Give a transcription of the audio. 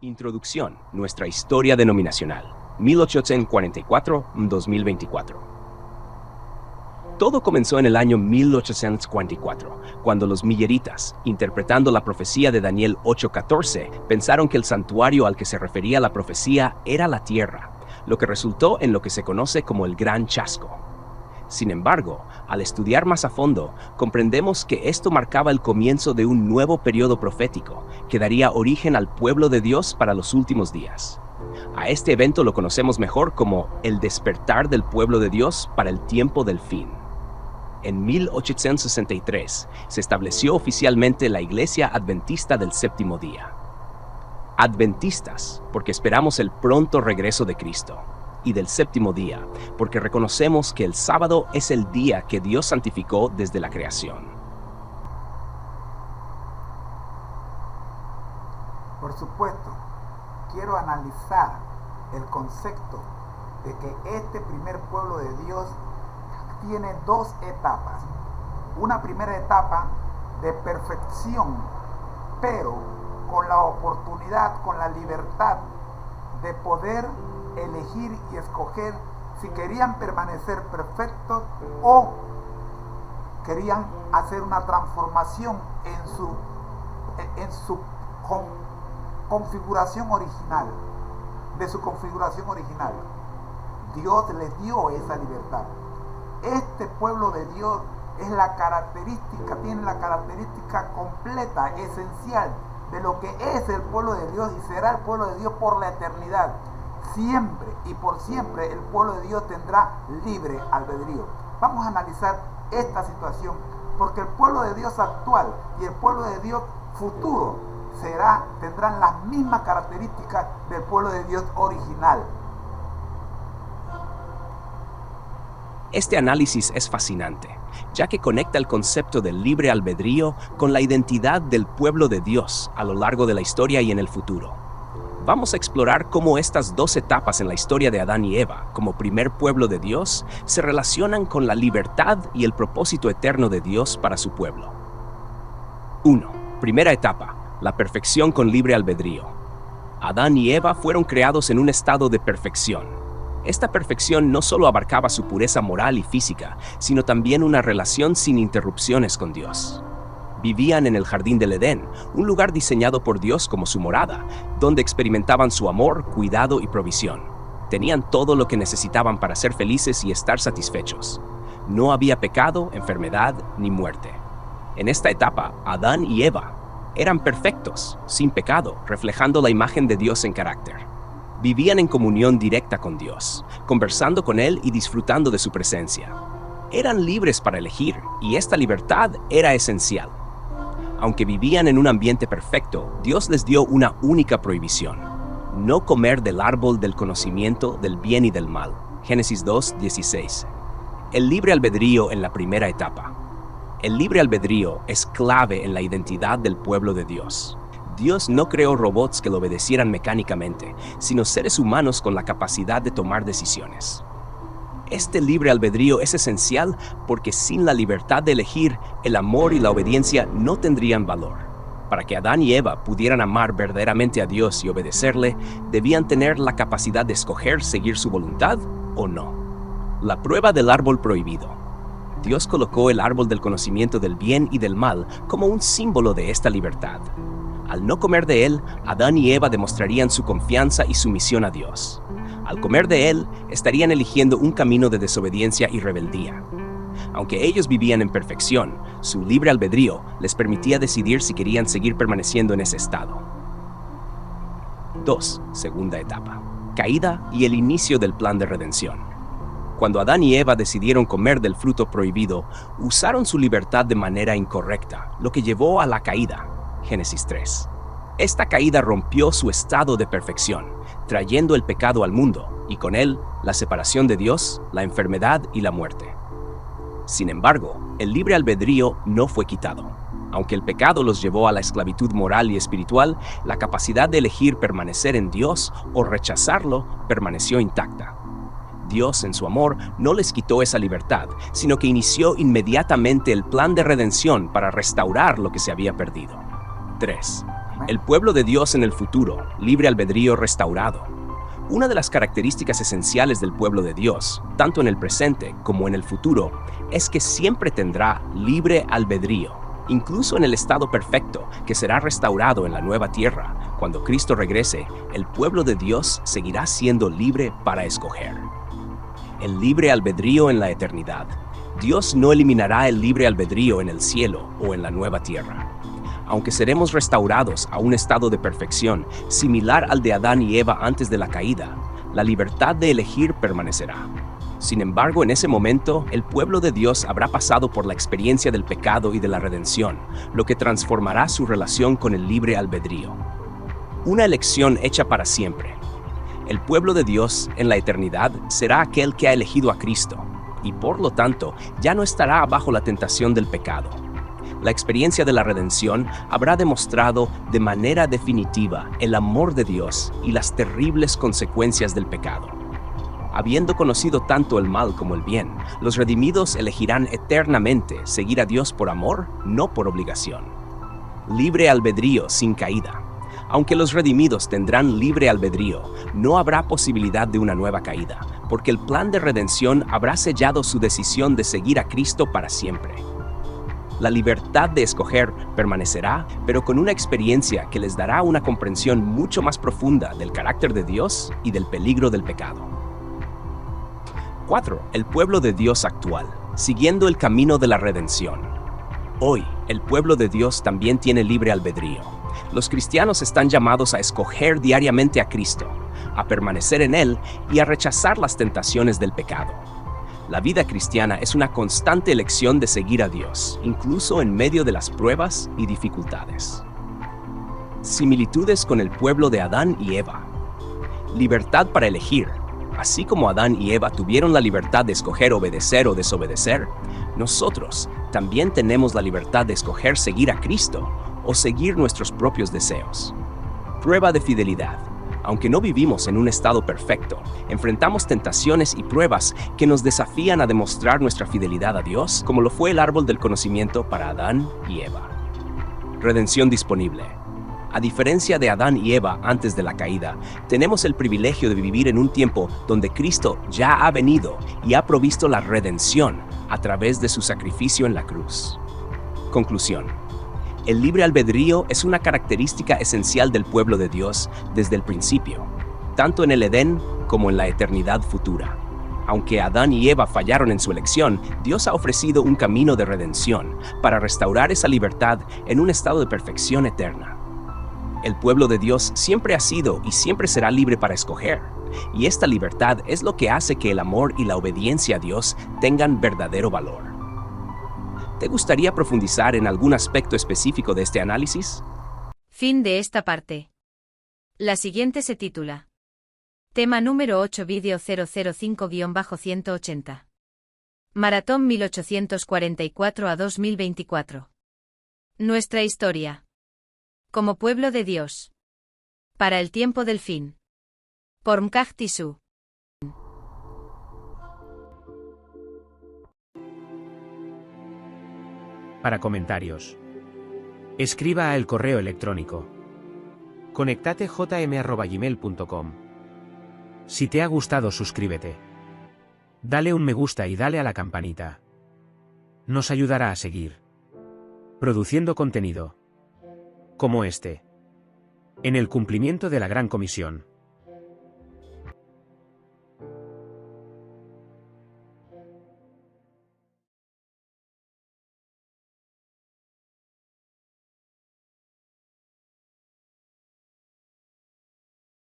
Introducción, nuestra historia denominacional, 1844-2024. Todo comenzó en el año 1844, cuando los milleritas, interpretando la profecía de Daniel 8:14, pensaron que el santuario al que se refería la profecía era la tierra, lo que resultó en lo que se conoce como el Gran Chasco. Sin embargo, al estudiar más a fondo, comprendemos que esto marcaba el comienzo de un nuevo periodo profético que daría origen al pueblo de Dios para los últimos días. A este evento lo conocemos mejor como el despertar del pueblo de Dios para el tiempo del fin. En 1863 se estableció oficialmente la Iglesia Adventista del Séptimo Día. Adventistas, porque esperamos el pronto regreso de Cristo. Y del séptimo día, porque reconocemos que el sábado es el día que Dios santificó desde la creación. Por supuesto, quiero analizar el concepto de que este primer pueblo de Dios tiene dos etapas. Una primera etapa de perfección, pero con la oportunidad, con la libertad de poder elegir y escoger si querían permanecer perfectos o querían hacer una transformación en su configuración original, de su configuración original. Dios les dio esa libertad. Este pueblo de Dios es tiene la característica completa, esencial de lo que es el pueblo de Dios y será el pueblo de Dios por la eternidad. Siempre y por siempre el pueblo de Dios tendrá libre albedrío. Vamos a analizar esta situación porque el pueblo de Dios actual y el pueblo de Dios futuro tendrán las mismas características del pueblo de Dios original. Este análisis es fascinante, ya que conecta el concepto del libre albedrío con la identidad del pueblo de Dios a lo largo de la historia y en el futuro. Vamos a explorar cómo estas dos etapas en la historia de Adán y Eva, como primer pueblo de Dios, se relacionan con la libertad y el propósito eterno de Dios para su pueblo. 1. Primera etapa, la perfección con libre albedrío. Adán y Eva fueron creados en un estado de perfección. Esta perfección no solo abarcaba su pureza moral y física, sino también una relación sin interrupciones con Dios. Vivían en el jardín del Edén, un lugar diseñado por Dios como su morada, donde experimentaban su amor, cuidado y provisión. Tenían todo lo que necesitaban para ser felices y estar satisfechos. No había pecado, enfermedad ni muerte. En esta etapa, Adán y Eva eran perfectos, sin pecado, reflejando la imagen de Dios en carácter. Vivían en comunión directa con Dios, conversando con Él y disfrutando de su presencia. Eran libres para elegir, y esta libertad era esencial. Aunque vivían en un ambiente perfecto, Dios les dio una única prohibición: no comer del árbol del conocimiento del bien y del mal. Génesis 2:16. El libre albedrío en la primera etapa. El libre albedrío es clave en la identidad del pueblo de Dios. Dios no creó robots que lo obedecieran mecánicamente, sino seres humanos con la capacidad de tomar decisiones. Este libre albedrío es esencial porque sin la libertad de elegir, el amor y la obediencia no tendrían valor. Para que Adán y Eva pudieran amar verdaderamente a Dios y obedecerle, debían tener la capacidad de escoger seguir su voluntad o no. La prueba del árbol prohibido. Dios colocó el árbol del conocimiento del bien y del mal como un símbolo de esta libertad. Al no comer de él, Adán y Eva demostrarían su confianza y sumisión a Dios. Al comer de él, estarían eligiendo un camino de desobediencia y rebeldía. Aunque ellos vivían en perfección, su libre albedrío les permitía decidir si querían seguir permaneciendo en ese estado. 2. Segunda etapa. Caída y el inicio del plan de redención. Cuando Adán y Eva decidieron comer del fruto prohibido, usaron su libertad de manera incorrecta, lo que llevó a la caída. Génesis 3. Esta caída rompió su estado de perfección, trayendo el pecado al mundo, y con él la separación de Dios, la enfermedad y la muerte. Sin embargo, el libre albedrío no fue quitado. Aunque el pecado los llevó a la esclavitud moral y espiritual, la capacidad de elegir permanecer en Dios o rechazarlo permaneció intacta. Dios, en su amor, no les quitó esa libertad, sino que inició inmediatamente el plan de redención para restaurar lo que se había perdido. 3. El pueblo de Dios en el futuro, libre albedrío restaurado. Una de las características esenciales del pueblo de Dios, tanto en el presente como en el futuro, es que siempre tendrá libre albedrío, incluso en el estado perfecto que será restaurado en la nueva tierra. Cuando Cristo regrese, el pueblo de Dios seguirá siendo libre para escoger. El libre albedrío en la eternidad. Dios no eliminará el libre albedrío en el cielo o en la nueva tierra. Aunque seremos restaurados a un estado de perfección similar al de Adán y Eva antes de la caída, la libertad de elegir permanecerá. Sin embargo, en ese momento, el pueblo de Dios habrá pasado por la experiencia del pecado y de la redención, lo que transformará su relación con el libre albedrío. Una elección hecha para siempre. El pueblo de Dios en la eternidad será aquel que ha elegido a Cristo, y por lo tanto ya no estará bajo la tentación del pecado. La experiencia de la redención habrá demostrado de manera definitiva el amor de Dios y las terribles consecuencias del pecado. Habiendo conocido tanto el mal como el bien, los redimidos elegirán eternamente seguir a Dios por amor, no por obligación. Libre albedrío sin caída. Aunque los redimidos tendrán libre albedrío, no habrá posibilidad de una nueva caída, porque el plan de redención habrá sellado su decisión de seguir a Cristo para siempre. La libertad de escoger permanecerá, pero con una experiencia que les dará una comprensión mucho más profunda del carácter de Dios y del peligro del pecado. 4. El pueblo de Dios actual, siguiendo el camino de la redención. Hoy, el pueblo de Dios también tiene libre albedrío. Los cristianos están llamados a escoger diariamente a Cristo, a permanecer en Él y a rechazar las tentaciones del pecado. La vida cristiana es una constante elección de seguir a Dios, incluso en medio de las pruebas y dificultades. Similitudes con el pueblo de Adán y Eva. Libertad para elegir. Así como Adán y Eva tuvieron la libertad de escoger obedecer o desobedecer, nosotros también tenemos la libertad de escoger seguir a Cristo o seguir nuestros propios deseos. Prueba de fidelidad. Aunque no vivimos en un estado perfecto, enfrentamos tentaciones y pruebas que nos desafían a demostrar nuestra fidelidad a Dios, como lo fue el árbol del conocimiento para Adán y Eva. Redención disponible. A diferencia de Adán y Eva antes de la caída, tenemos el privilegio de vivir en un tiempo donde Cristo ya ha venido y ha provisto la redención a través de su sacrificio en la cruz. Conclusión. El libre albedrío es una característica esencial del pueblo de Dios desde el principio, tanto en el Edén como en la eternidad futura. Aunque Adán y Eva fallaron en su elección, Dios ha ofrecido un camino de redención para restaurar esa libertad en un estado de perfección eterna. El pueblo de Dios siempre ha sido y siempre será libre para escoger, y esta libertad es lo que hace que el amor y la obediencia a Dios tengan verdadero valor. ¿Te gustaría profundizar en algún aspecto específico de este análisis? Fin de esta parte. La siguiente se titula Tema número 8 Vídeo 005-180. Maratón 1844 a 2024. Nuestra historia. Como pueblo de Dios. Para el tiempo del fin. Por Mkaj Tisu. Para comentarios, escriba al correo electrónico conectatejm@gmail.com. Si te ha gustado, suscríbete. Dale un me gusta y dale a la campanita. Nos ayudará a seguir produciendo contenido como este, en el cumplimiento de la Gran Comisión.